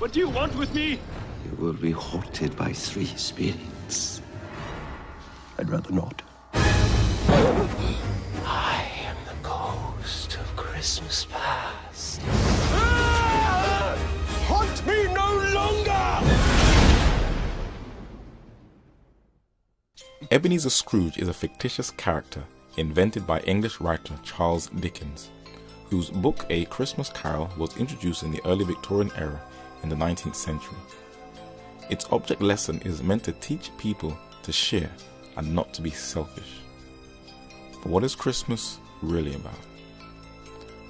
What do you want with me? You will be haunted by 3 spirits. I'd rather not. I am the ghost of Christmas past. Haunt me no longer! Ebenezer Scrooge is a fictitious character invented by English writer Charles Dickens, whose book A Christmas Carol was introduced in the early Victorian era in the 19th century. Its object lesson is meant to teach people to share and not to be selfish. But what is Christmas really about?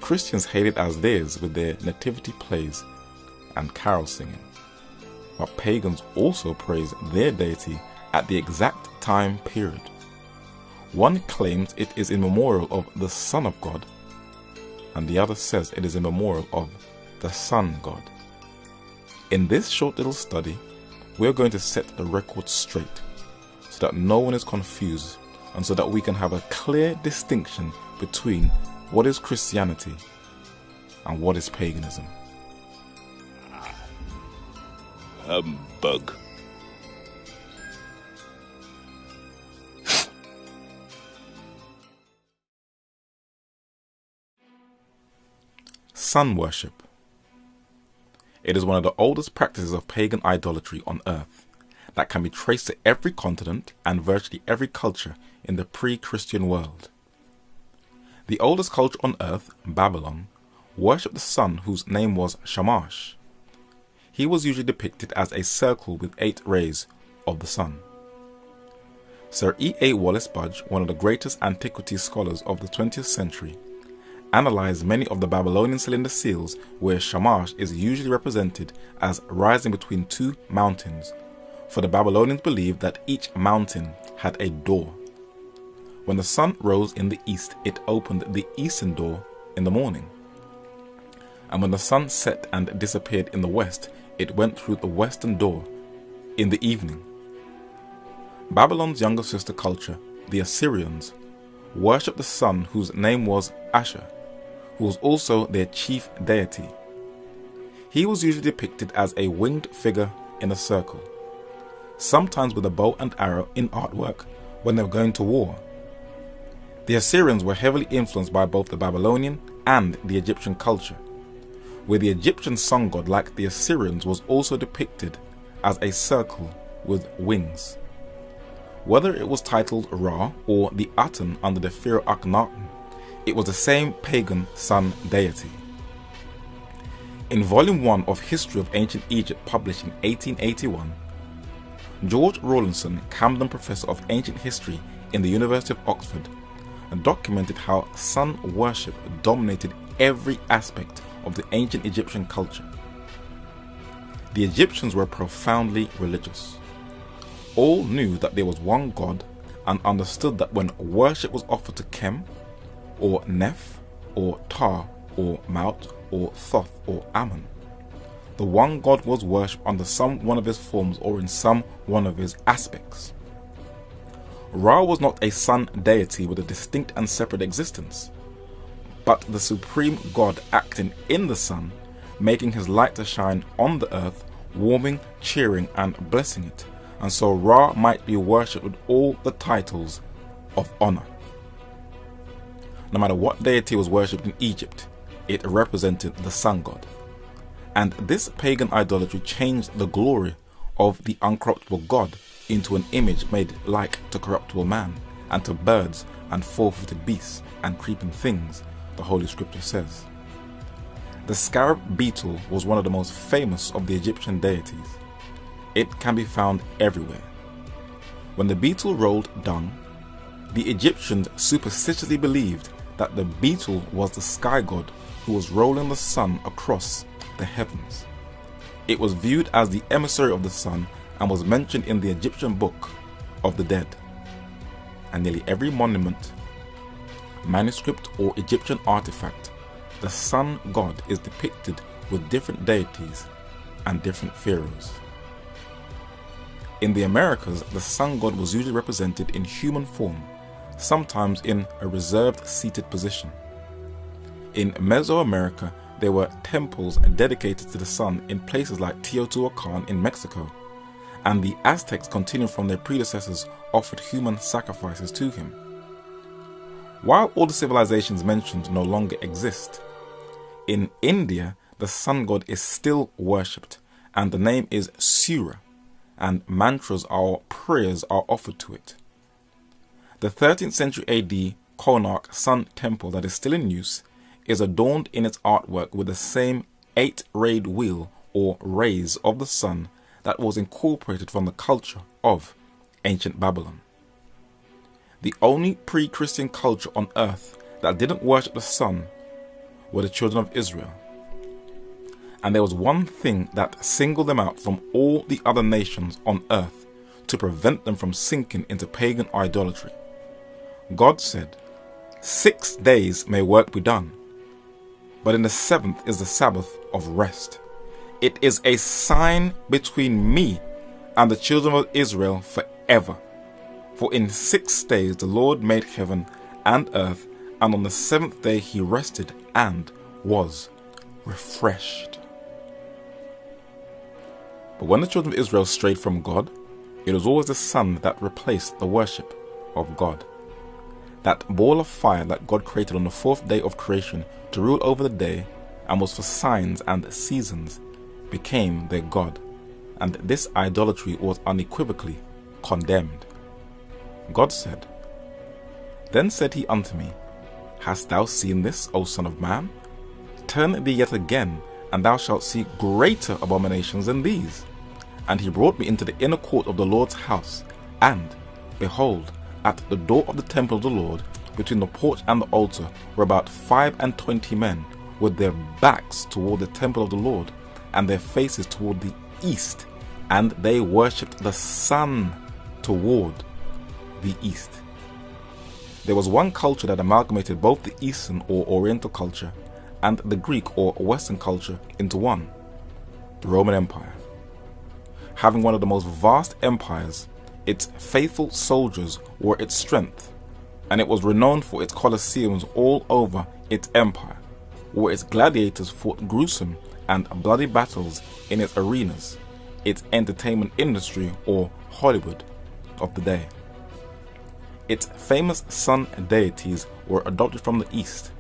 Christians hail it as theirs with their nativity plays and carol singing, but pagans also praise their deity at the exact time period. One claims it is in memorial of the Son of God, and the other says it is in memorial of the Sun God. In this short little study, we are going to set the record straight so that no one is confused and so that we can have a clear distinction between what is Christianity and what is paganism. Humbug. Sun worship. It is one of the oldest practices of pagan idolatry on earth that can be traced to every continent and virtually every culture in the pre-Christian world. The oldest culture on earth, Babylon, worshipped the sun whose name was Shamash. He was usually depicted as a circle with 8 rays of the sun. Sir E.A. Wallace Budge, one of the greatest antiquities scholars of the 20th century, analyzed many of the Babylonian cylinder seals where Shamash is usually represented as rising between 2 mountains, for the Babylonians believed that each mountain had a door. When the sun rose in the east, it opened the eastern door in the morning, and when the sun set and disappeared in the west, it went through the western door in the evening. Babylon's younger sister culture, the Assyrians, worshipped the sun whose name was Asher, who was also their chief deity. He was usually depicted as a winged figure in a circle, sometimes with a bow and arrow in artwork when they were going to war. The Assyrians were heavily influenced by both the Babylonian and the Egyptian culture, where the Egyptian sun god, like the Assyrians, was also depicted as a circle with wings. Whether it was titled Ra or the Aten under the Pharaoh Akhenaten, it was the same pagan sun deity. In Volume 1 of History of Ancient Egypt, published in 1881, George Rawlinson, Camden Professor of Ancient History in the University of Oxford, documented how sun worship dominated every aspect of the ancient Egyptian culture. The Egyptians were profoundly religious. All knew that there was one God and understood that when worship was offered to Kem, or Neph, or Ptah, or Maut, or Thoth, or Ammon, the one God was worshipped under some one of his forms or in some one of his aspects. Ra was not a sun deity with a distinct and separate existence, but the supreme God acting in the sun, making his light to shine on the earth, warming, cheering, and blessing it, and so Ra might be worshipped with all the titles of honor. No matter what deity was worshipped in Egypt, it represented the sun god. And this pagan idolatry changed the glory of the uncorruptible God into an image made like to corruptible man, and to birds and four-footed beasts and creeping things, the Holy Scripture says. The scarab beetle was one of the most famous of the Egyptian deities. It can be found everywhere. When the beetle rolled dung, the Egyptians superstitiously believed that the beetle was the sky god who was rolling the sun across the heavens. It was viewed as the emissary of the sun and was mentioned in the Egyptian Book of the Dead. And nearly every monument, manuscript, or Egyptian artifact, the sun god is depicted with different deities and different pharaohs. In the Americas, the sun god was usually represented in human form, sometimes in a reserved seated position. In Mesoamerica, there were temples dedicated to the sun in places like Teotihuacan in Mexico, and the Aztecs, continuing from their predecessors, offered human sacrifices to him. While all the civilizations mentioned no longer exist, in India the sun god is still worshipped, and the name is Surya, and mantras or prayers are offered to it. The 13th century AD Konark Sun Temple that is still in use is adorned in its artwork with the same 8-rayed wheel or rays of the sun that was incorporated from the culture of ancient Babylon. The only pre-Christian culture on earth that didn't worship the sun were the children of Israel. And there was one thing that singled them out from all the other nations on earth to prevent them from sinking into pagan idolatry. God said, 6 days may work be done, but in the 7th is the Sabbath of rest. It is a sign between me and the children of Israel forever. For in 6 days the Lord made heaven and earth, and on the 7th day he rested and was refreshed. But when the children of Israel strayed from God, it was always the sun that replaced the worship of God. That ball of fire that God created on the 4th day of creation to rule over the day and was for signs and seasons became their God, and this idolatry was unequivocally condemned. God said, Then said he unto me, Hast thou seen this, O son of man? Turn thee yet again, and thou shalt see greater abominations than these. And he brought me into the inner court of the Lord's house, and, behold, at the door of the temple of the Lord, between the porch and the altar, were about 25 men, with their backs toward the temple of the Lord, and their faces toward the east, and they worshipped the sun toward the east. There was one culture that amalgamated both the Eastern or Oriental culture and the Greek or Western culture into one, the Roman Empire. Having one of the most vast empires, its faithful soldiers were its strength, and it was renowned for its colosseums all over its empire, where its gladiators fought gruesome and bloody battles in its arenas, its entertainment industry or Hollywood of the day. Its famous sun deities were adopted from the East,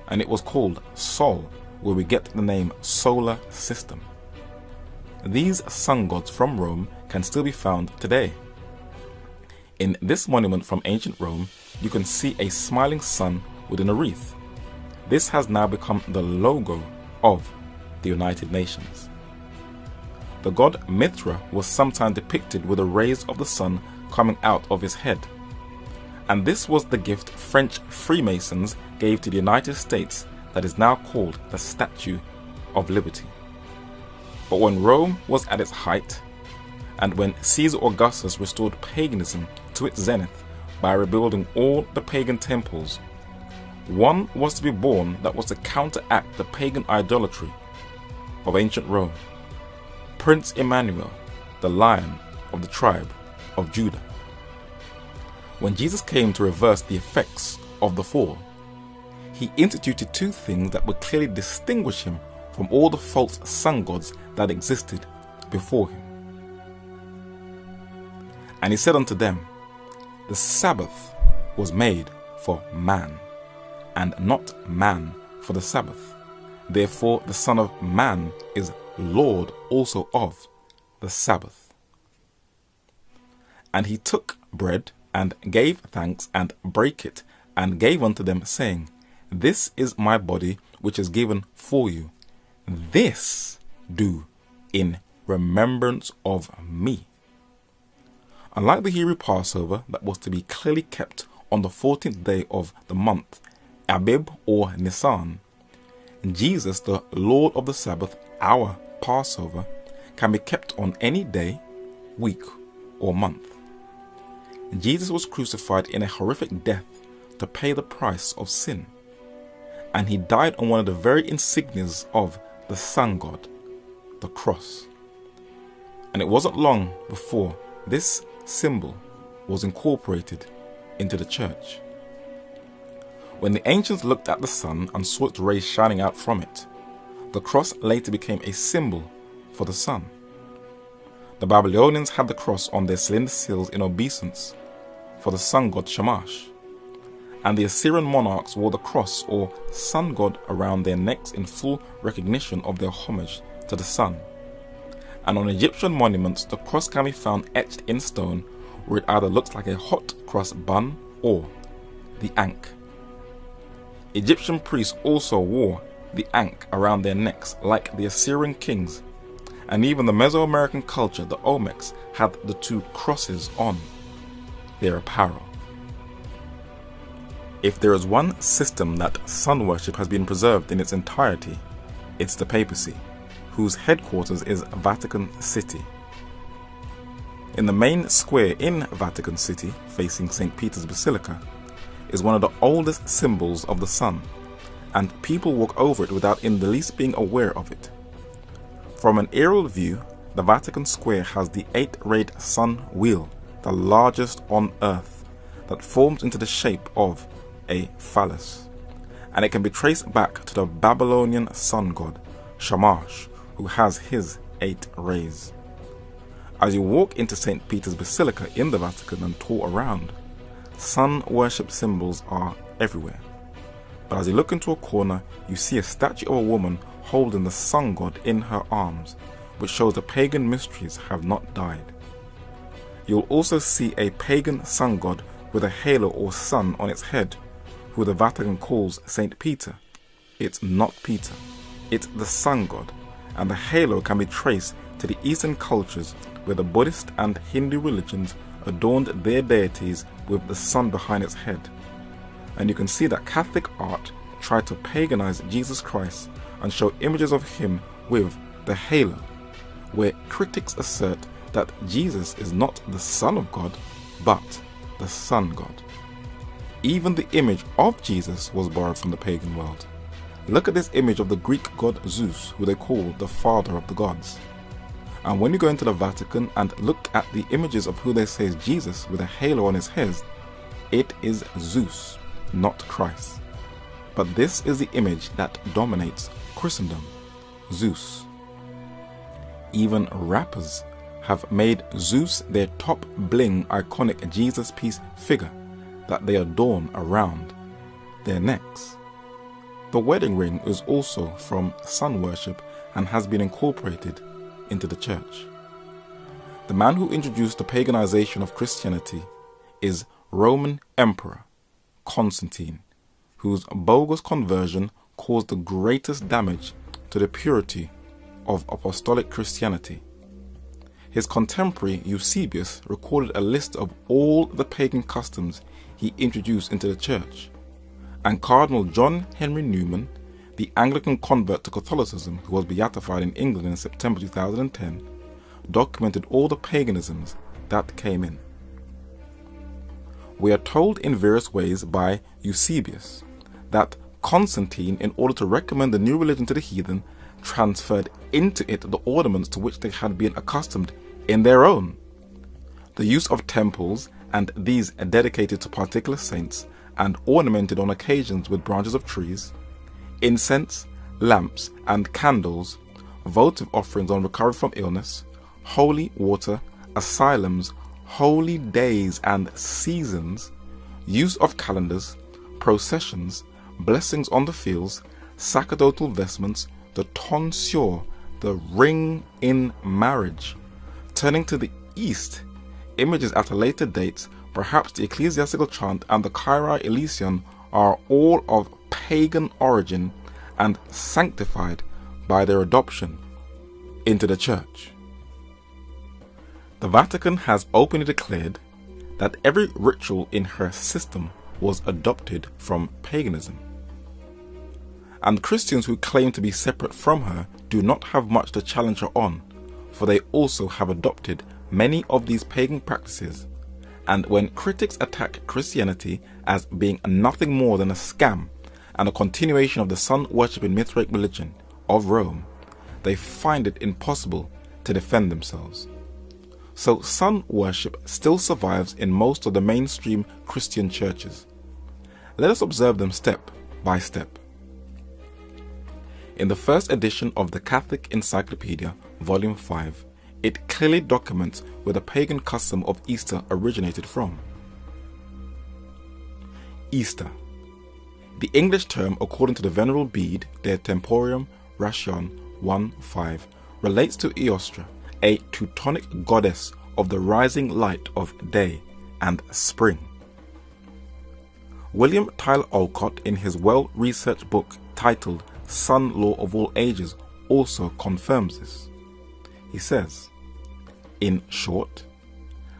and it was called Sol, where we get the name solar system. These sun gods from Rome can still be found today. In this monument from ancient Rome, you can see a smiling sun within a wreath. This has now become the logo of the United Nations. The god Mithra was sometimes depicted with the rays of the sun coming out of his head. And this was the gift French Freemasons gave to the United States that is now called the Statue of Liberty. But when Rome was at its height, and when Caesar Augustus restored paganism to its zenith by rebuilding all the pagan temples, one was to be born that was to counteract the pagan idolatry of ancient Rome: Prince Emmanuel, the Lion of the tribe of Judah. When Jesus came to reverse the effects of the fall, he instituted 2 things that would clearly distinguish him from all the false sun gods that existed before him. And he said unto them, The Sabbath was made for man, and not man for the Sabbath. Therefore the Son of Man is Lord also of the Sabbath. And he took bread, and gave thanks, and brake it, and gave unto them, saying, This is my body, which is given for you. This do in remembrance of me. Unlike the Hebrew Passover that was to be clearly kept on the 14th day of the month, Abib or Nisan, Jesus, the Lord of the Sabbath, our Passover, can be kept on any day, week, or month. Jesus was crucified in a horrific death to pay the price of sin, and he died on one of the very insignias of the sun god, the cross. And it wasn't long before this symbol was incorporated into the church. When the ancients looked at the sun and saw its rays shining out from it, The cross later became a symbol for the sun. The Babylonians had the cross on their cylinder seals in obeisance for the sun god Shamash, and the Assyrian monarchs wore the cross or sun god around their necks in full recognition of their homage to the sun. And on Egyptian monuments, the cross can be found etched in stone, where it either looks like a hot cross bun or the ankh. Egyptian priests also wore the ankh around their necks like the Assyrian kings, and even the Mesoamerican culture, the Olmecs, had the two crosses on their apparel. If there is one system that sun worship has been preserved in its entirety, it's the papacy, whose headquarters is Vatican City. In the main square in Vatican City, facing St. Peter's Basilica, is one of the oldest symbols of the sun, and people walk over it without in the least being aware of it. From an aerial view, the Vatican Square has the 8-rayed sun wheel, the largest on earth, that forms into the shape of a phallus, and it can be traced back to the Babylonian sun god Shamash, who has his 8 rays. As you walk into St. Peter's Basilica in the Vatican and tour around, sun worship symbols are everywhere. But as you look into a corner, you see a statue of a woman holding the sun god in her arms, which shows the pagan mysteries have not died. You'll also see a pagan sun god with a halo or sun on its head, who the Vatican calls St. Peter. It's not Peter, it's the sun god, and the halo can be traced to the Eastern cultures where the Buddhist and Hindu religions adorned their deities with the sun behind its head. And you can see that Catholic art tried to paganize Jesus Christ and show images of him with the halo, where critics assert that Jesus is not the Son of God, but the Sun God. Even the image of Jesus was borrowed from the pagan world. Look at this image of the Greek god Zeus, who they call the father of the gods. And when you go into the Vatican and look at the images of who they say is Jesus with a halo on his head, it is Zeus, not Christ. But this is the image that dominates Christendom, Zeus. Even rappers have made Zeus their top bling iconic Jesus piece figure that they adorn around their necks. The wedding ring is also from sun worship and has been incorporated into the church. The man who introduced the paganization of Christianity is Roman Emperor Constantine, whose bogus conversion caused the greatest damage to the purity of apostolic Christianity. His contemporary Eusebius recorded a list of all the pagan customs he introduced into the church, and Cardinal John Henry Newman, the Anglican convert to Catholicism who was beatified in England in September 2010, documented all the paganisms that came in. We are told in various ways by Eusebius that Constantine, in order to recommend the new religion to the heathen, transferred into it the ornaments to which they had been accustomed in their own. The use of temples, and these are dedicated to particular saints and ornamented on occasions with branches of trees, incense, lamps and candles, votive offerings on recovery from illness, holy water, asylums, holy days and seasons, use of calendars, processions, blessings on the fields, sacerdotal vestments, the tonsure, the ring in marriage. Turning to the east, images at a later date, perhaps the ecclesiastical chant and the Kyrie Eleison are all of pagan origin and sanctified by their adoption into the church. The Vatican has openly declared that every ritual in her system was adopted from paganism. And Christians who claim to be separate from her do not have much to challenge her on, for they also have adopted many of these pagan practices. And when critics attack Christianity as being nothing more than a scam and a continuation of the sun-worshipping Mithraic religion of Rome, they find it impossible to defend themselves. So sun worship still survives in most of the mainstream Christian churches. Let us observe them step by step. In the first edition of the Catholic Encyclopedia, Volume 5, it clearly documents where the pagan custom of Easter originated from. Easter. The English term, according to the Venerable Bede, De Temporium Ration 1:5, relates to Eostra, a Teutonic goddess of the rising light of day and spring. William Tyler Olcott, in his well-researched book titled Sun Law of All Ages, also confirms this. He says, in short,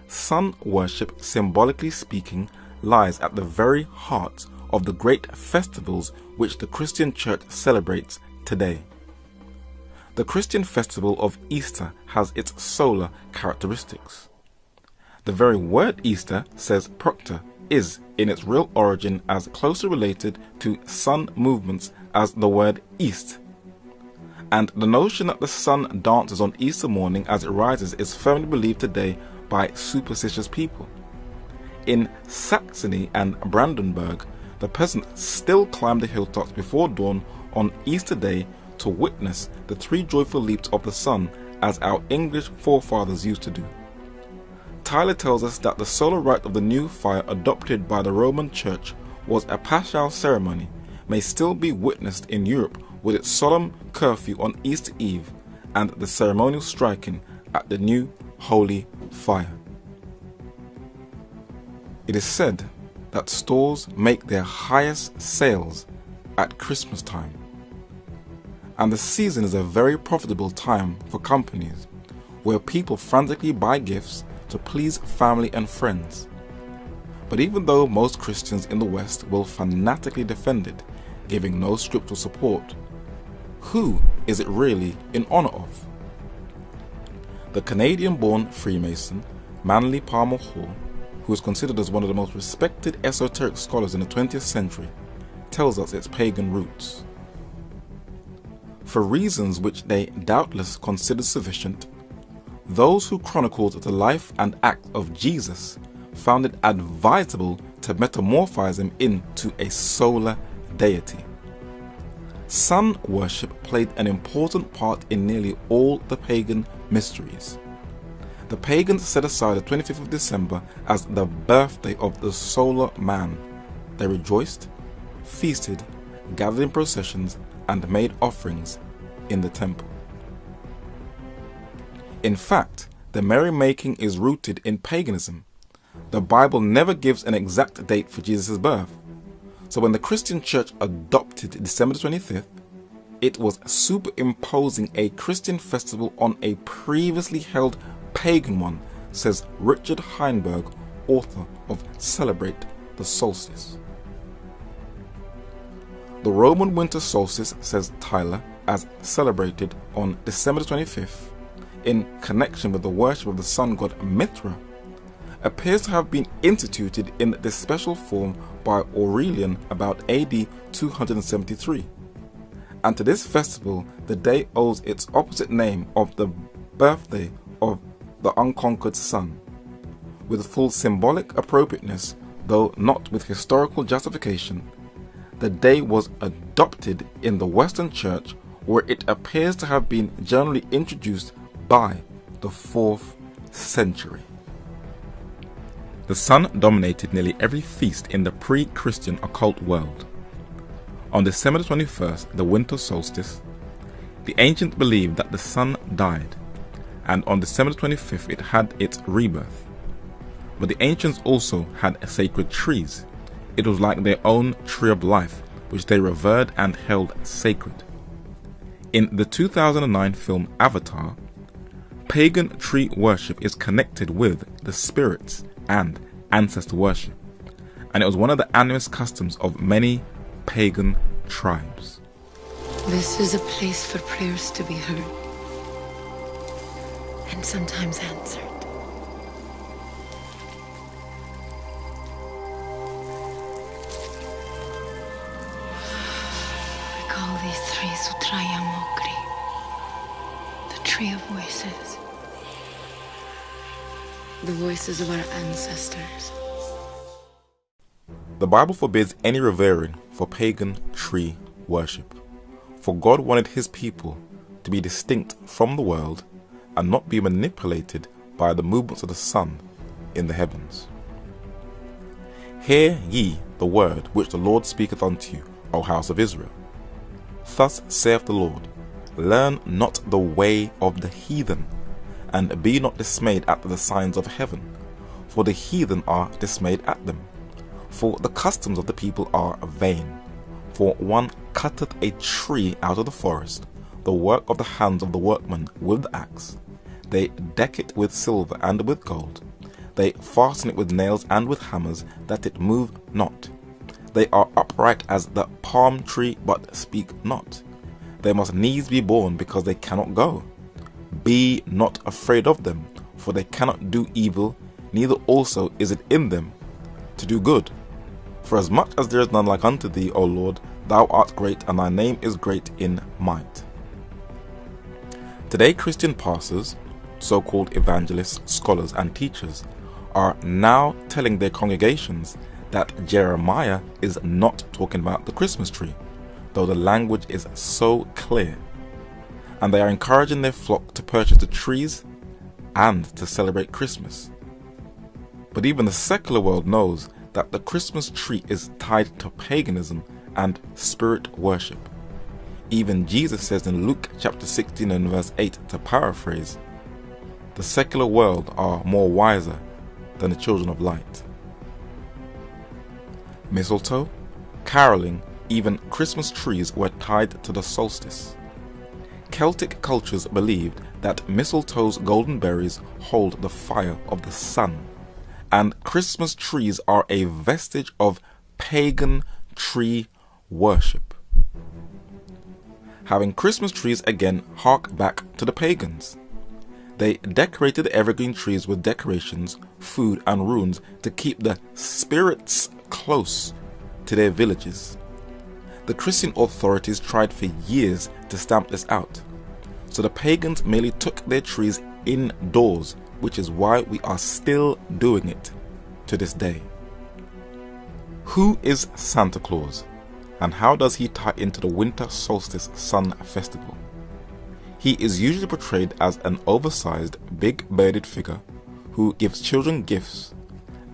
sun worship, symbolically speaking, lies at the very heart of the great festivals which the Christian Church celebrates today. The Christian festival of Easter has its solar characteristics. The very word Easter, says Proctor, is in its real origin as closely related to sun movements as the word east. And the notion that the sun dances on Easter morning as it rises is firmly believed today by superstitious people. In Saxony and Brandenburg, the peasants still climb the hilltops before dawn on Easter Day to witness the 3 joyful leaps of the sun, as our English forefathers used to do. Tyler tells us that the solar rite of the new fire adopted by the Roman Church was a paschal ceremony, may still be witnessed in Europe with its solemn curfew on Easter Eve and the ceremonial striking at the new holy fire. It is said that stores make their highest sales at Christmas time, and the season is a very profitable time for companies where people frantically buy gifts to please family and friends. But even though most Christians in the West will fanatically defend it, giving no scriptural support, who is it really in honor of? The Canadian-born Freemason Manly Palmer Hall, who is considered as one of the most respected esoteric scholars in the 20th century, tells us its pagan roots. For reasons which they doubtless considered sufficient, those who chronicled the life and act of Jesus found it advisable to metamorphose him into a solar deity. Sun worship played an important part in nearly all the pagan mysteries. The pagans set aside the 25th of December as the birthday of the solar man. They rejoiced, feasted, gathered in processions, and made offerings in the temple. In fact, the merrymaking is rooted in paganism. The Bible never gives an exact date for Jesus' birth. So when the Christian Church adopted December 25th, it was superimposing a Christian festival on a previously held pagan one, says Richard Heinberg, author of Celebrate the Solstice. The Roman winter solstice, says Tyler, as celebrated on December 25th, in connection with the worship of the sun god Mithra, appears to have been instituted in this special form by Aurelian about AD 273. And to this festival, the day owes its opposite name of the birthday of the unconquered sun. With full symbolic appropriateness, though not with historical justification, the day was adopted in the Western Church, where it appears to have been generally introduced by the 4th century. The sun dominated nearly every feast in the pre-Christian occult world. On December 21st, the winter solstice, the ancients believed that the sun died, and on December 25th it had its rebirth. But the ancients also had sacred trees. It was like their own tree of life, which they revered and held sacred. In the 2009 film Avatar, pagan tree worship is connected with the spirits and ancestor worship, and it was one of the animist customs of many pagan tribes. This is a place for prayers to be heard, and sometimes answered. We call these trees Utraya Mokri, the tree of voices. The voices of our ancestors. The Bible forbids any revering for pagan tree worship. For God wanted his people to be distinct from the world and not be manipulated by the movements of the sun in the heavens. Hear ye the word which the Lord speaketh unto you, O house of Israel. Thus saith the Lord, learn not the way of the heathen, and be not dismayed at the signs of heaven, for the heathen are dismayed at them. For the customs of the people are vain. For one cutteth a tree out of the forest, the work of the hands of the workman with the axe. They deck it with silver and with gold. They fasten it with nails and with hammers, that it move not. They are upright as the palm tree, but speak not. They must needs be born, because they cannot go. Be not afraid of them, for they cannot do evil, neither also is it in them to do good. For as much as there is none like unto thee, O Lord, thou art great, and thy name is great in might. Today, Christian pastors, so-called evangelists, scholars, and teachers are now telling their congregations that Jeremiah is not talking about the Christmas tree, though the language is so clear. And they are encouraging their flock to purchase the trees and to celebrate Christmas. But even the secular world knows that the Christmas tree is tied to paganism and spirit worship. Even Jesus says in Luke chapter 16 and verse 8, to paraphrase, the secular world are more wiser than the children of light. Mistletoe, caroling, even Christmas trees were tied to the solstice. Celtic cultures believed that mistletoe's golden berries hold the fire of the sun, and Christmas trees are a vestige of pagan tree worship. Having Christmas trees again hark back to the pagans. They decorated the evergreen trees with decorations, food, and runes to keep the spirits close to their villages. The Christian authorities tried for years to stamp this out, so the pagans merely took their trees indoors, which is why we are still doing it to this day. Who is Santa Claus, and how does he tie into the winter solstice sun festival? He is usually portrayed as an oversized, big-bearded figure who gives children gifts,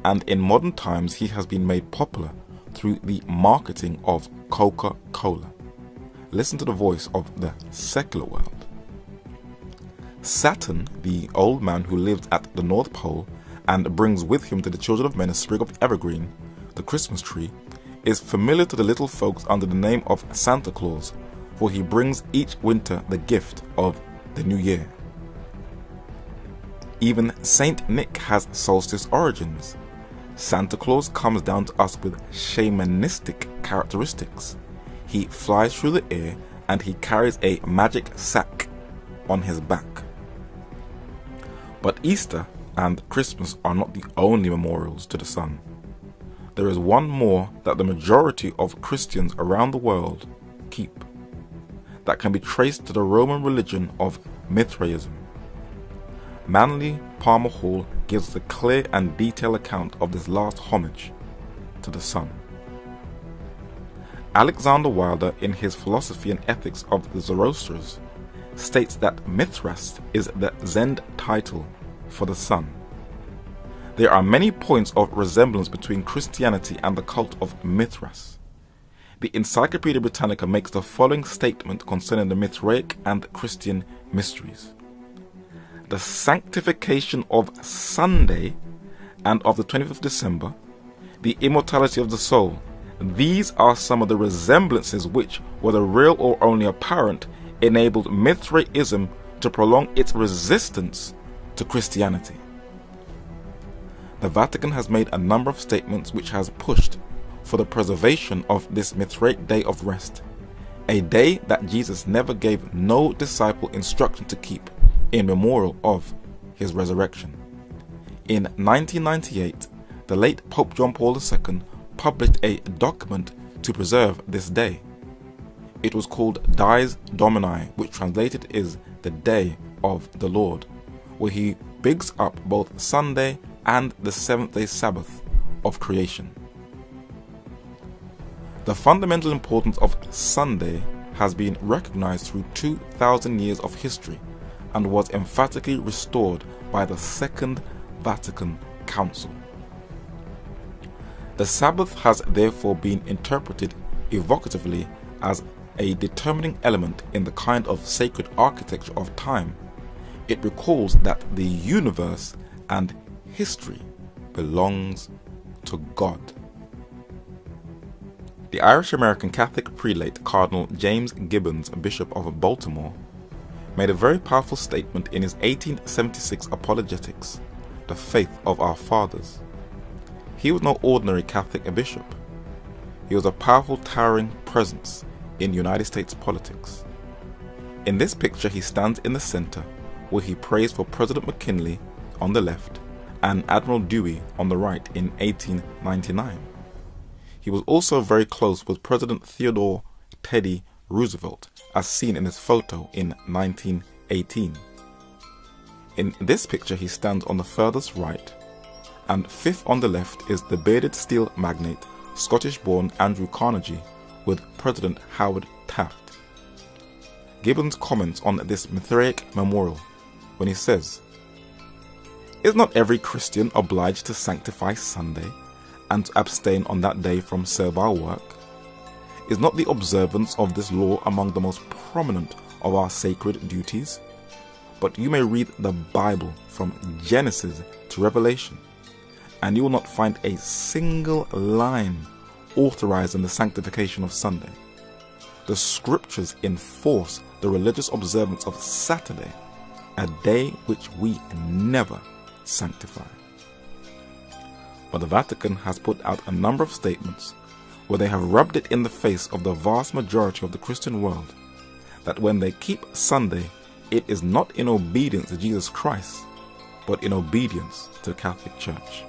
and in modern times he has been made popular through the marketing of Coca-Cola. Listen to the voice of the secular world. Saturn, the old man who lives at the North Pole and brings with him to the children of men a sprig of evergreen, the Christmas tree, is familiar to the little folks under the name of Santa Claus, for he brings each winter the gift of the new year. Even Saint Nick has solstice origins. Santa Claus comes down to us with shamanistic characteristics. He flies through the air and he carries a magic sack on his back. But Easter and Christmas are not the only memorials to the sun. There is one more that the majority of Christians around the world keep, that can be traced to the Roman religion of Mithraism. Manly Palmer Hall gives a clear and detailed account of this last homage to the sun. Alexander Wilder, in his Philosophy and Ethics of the Zoroastrians, states that Mithras is the Zend title for the sun. There are many points of resemblance between Christianity and the cult of Mithras. The Encyclopedia Britannica makes the following statement concerning the Mithraic and Christian mysteries. The sanctification of Sunday and of the 25th of December, the immortality of the soul, these are some of the resemblances which, whether real or only apparent, enabled Mithraism to prolong its resistance to Christianity. The Vatican has made a number of statements which has pushed for the preservation of this Mithraic day of rest, a day that Jesus never gave no disciple instruction to keep in memorial of his resurrection. In 1998, the late Pope John Paul II published a document to preserve this day. It was called Dies Domini, which translated is the Day of the Lord, where he bigs up both Sunday and the seventh-day Sabbath of creation. The fundamental importance of Sunday has been recognized through 2,000 years of history and was emphatically restored by the Second Vatican Council. The Sabbath has therefore been interpreted evocatively as a determining element in the kind of sacred architecture of time. It recalls that the universe and history belongs to God. The Irish-American Catholic prelate Cardinal James Gibbons, Bishop of Baltimore, made a very powerful statement in his 1876 Apologetics, The Faith of Our Fathers. He was no ordinary Catholic bishop. He was a powerful, towering presence in United States politics. In this picture, he stands in the center, where he prays for President McKinley on the left and Admiral Dewey on the right in 1899. He was also very close with President Theodore Teddy Roosevelt, as seen in his photo in 1918. In this picture, he stands on the furthest right, and fifth on the left is the bearded steel magnate, Scottish-born Andrew Carnegie, with President Howard Taft. Gibbons comments on this Mithraic memorial when he says, "Is not every Christian obliged to sanctify Sunday and to abstain on that day from servile work? Is not the observance of this law among the most prominent of our sacred duties? But you may read the Bible from Genesis to Revelation, and you will not find a single line authorizing the sanctification of Sunday. The scriptures enforce the religious observance of Saturday, a day which we never sanctify." But the Vatican has put out a number of statements where they have rubbed it in the face of the vast majority of the Christian world that when they keep Sunday, it is not in obedience to Jesus Christ, but in obedience to the Catholic Church.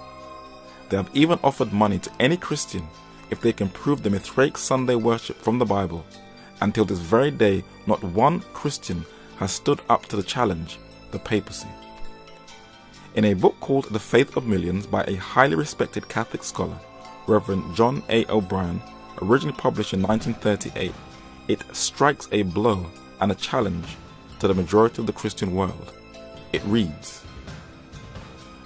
They have even offered money to any Christian if they can prove the Mithraic Sunday worship from the Bible. Until this very day, not one Christian has stood up to the challenge, the papacy. In a book called The Faith of Millions by a highly respected Catholic scholar, Reverend John A. O'Brien, originally published in 1938, it strikes a blow and a challenge to the majority of the Christian world. It reads,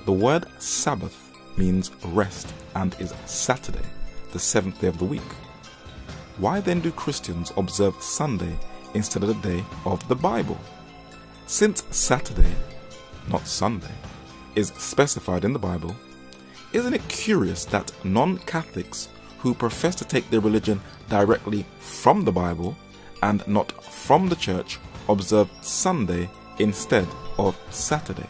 "The word Sabbath means rest and is Saturday, the seventh day of the week. Why then do Christians observe Sunday instead of the day of the Bible? Since Saturday, not Sunday, is specified in the Bible, isn't it curious that non-Catholics who profess to take their religion directly from the Bible and not from the church observe Sunday instead of Saturday?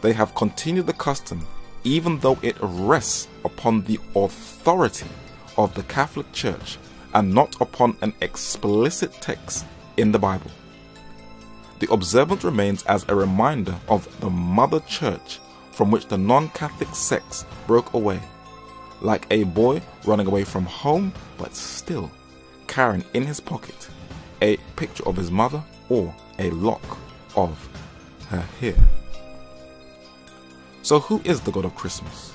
They have continued the custom even though it rests upon the authority of the Catholic Church and not upon an explicit text in the Bible. The observance remains as a reminder of the mother church from which the non-Catholic sects broke away, like a boy running away from home but still carrying in his pocket a picture of his mother or a lock of her hair." So who is the God of Christmas?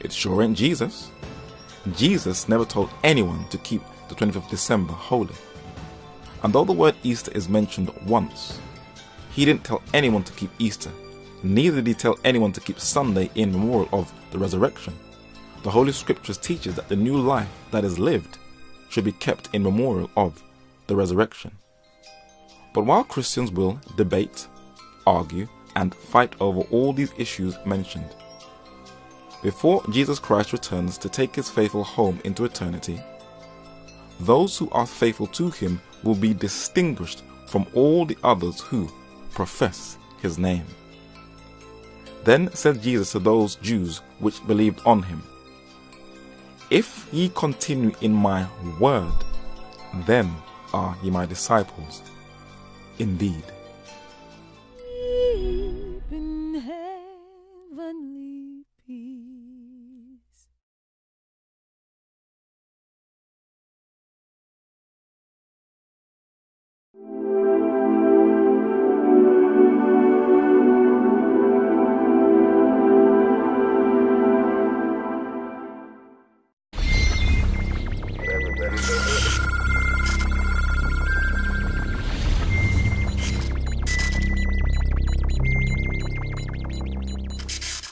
It sure ain't Jesus. Jesus never told anyone to keep the 25th of December holy. And though the word Easter is mentioned once, he didn't tell anyone to keep Easter. Neither did he tell anyone to keep Sunday in memorial of the resurrection. The Holy Scriptures teaches that the new life that is lived should be kept in memorial of the resurrection. But while Christians will debate, argue, and fight over all these issues mentioned, before Jesus Christ returns to take his faithful home into eternity, those who are faithful to him will be distinguished from all the others who profess his name. Then said Jesus to those Jews which believed on him, "If ye continue in my word, then are ye my disciples indeed."